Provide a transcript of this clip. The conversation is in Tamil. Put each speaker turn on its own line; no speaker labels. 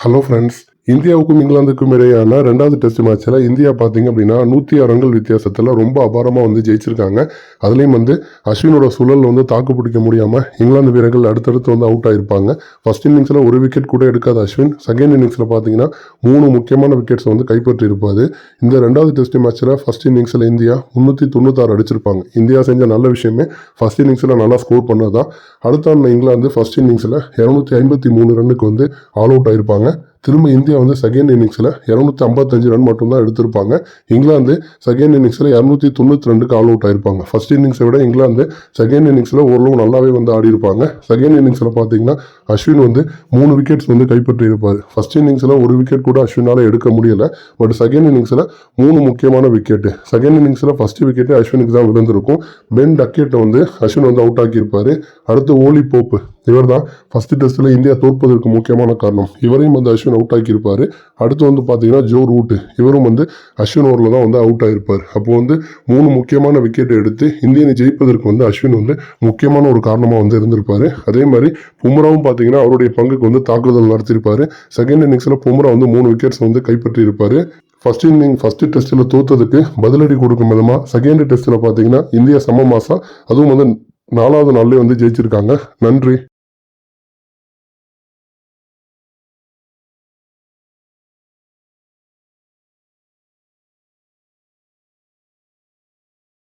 ஹலோ ஃப்ரெண்ட்ஸ், இந்தியாவுக்கும் இங்கிலாந்துக்கும் இடையான 2வது டெஸ்ட் மேட்ச்சில் இந்தியா பார்த்தீங்க அப்படின்னா 106 ரன்கள் வித்தியாசத்தில் ரொம்ப அபாரமாக ஜெயிச்சிருக்காங்க. அதுலேயும் அஸ்வினோட சுழல் தாக்கு பிடிக்க முடியாமல் இங்கிலாந்து வீரர்கள் அடுத்தடுத்து அவுட் ஆகிருப்பாங்க. ஃபர்ஸ்ட் இன்னிங்ஸில் ஒரு விக்கெட் கூட எடுக்காத அஸ்வின் செகண்ட் இன்னிங்ஸில் பார்த்தீங்கன்னா 3 முக்கியமான விக்கெட்ஸ் கைப்பற்றி இருப்பார். இந்த 2வது டெஸ்ட் மேட்ச்சில் ஃபர்ஸ்ட் இன்னிங்ஸில் இந்தியா 396 அடிச்சிருப்பாங்க. இந்தியா செஞ்ச நல்ல விஷயமே ஃபர்ஸ்ட் இன்னிங்ஸில் நல்லா ஸ்கோர் பண்ணதான். அடுத்த இங்கிலாந்து ஃபர்ஸ்ட் இன்னிங்ஸில் 253 ரன்னுக்கு ஆல் அவுட் ஆயிருப்பாங்க. திரும்ப இந்தியா செகண்ட் இன்னிங்ஸில் 255 ரன் மட்டும்தான் எடுத்திருப்பாங்க. இங்கிலாந்து செகண்ட் இன்னிங்ஸில் 292க்கு ஆல் அவுட் ஆயிருப்பாங்க. ஃபர்ஸ்ட் இன்னிங்ஸை விட இங்கிலாந்து செகண்ட் இன்னிங்ஸில் ஓரளவு நல்லாவே ஆடி இருப்பாங்க. செகண்ட் இன்னிங்ஸில் பார்த்தீங்கன்னா அஸ்வின் 3 விக்கெட்ஸ் கைப்பற்றி இருப்பார். ஃபர்ஸ்ட் இன்னிங்ஸில் ஒரு விக்கெட் கூட அஸ்வினால் எடுக்க முடியல. பட் செகண்ட் இன்னிங்ஸில் 3 முக்கியமான விக்கெட்டு. செகண்ட் இன்னிங்ஸில் ஃபர்ஸ்ட் விக்கெட்டு அஸ்வினுக்கு தான் விழுந்திருக்கும். பென் டக்கெட்டை அஸ்வின் அவுட் ஆக்கியிருப்பார். அடுத்து ஓலி போப், இவர் தான் ஃபர்ஸ்ட் டெஸ்ட்டில் இந்தியா தோற்பதற்கு முக்கியமான காரணம். இவரையும் அஸ்வின் அவுட் ஆக்கியிருப்பார். அடுத்து பார்த்தீங்கன்னா ஜோ ரூட், இவரும் அஸ்வின் ஓவரில் தான் அவுட் ஆகிருப்பார். அப்போ 3 முக்கியமான விக்கெட் எடுத்து இந்தியனை ஜெயிப்பதற்கு அஸ்வின் முக்கியமான ஒரு காரணமாக இருந்திருப்பார். அதே மாதிரி பும்ராவும் பார்த்தீங்கன்னா அவருடைய பங்குக்கு தாக்குதல் நடத்தியிருப்பார். செகண்ட் இன்னிங்ஸில் பும்ரா 3 விக்கெட்ஸ் கைப்பற்றி இருப்பார். ஃபர்ஸ்ட் டெஸ்ட்டில் தோத்ததுக்கு பதிலடி கொடுக்கும் விதமாக செகண்ட் டெஸ்ட்டில் பார்த்தீங்கன்னா இந்தியா சம மாசா அதுவும் 4வது நாள்லேயே ஜெயிச்சிருக்காங்க. நன்றி.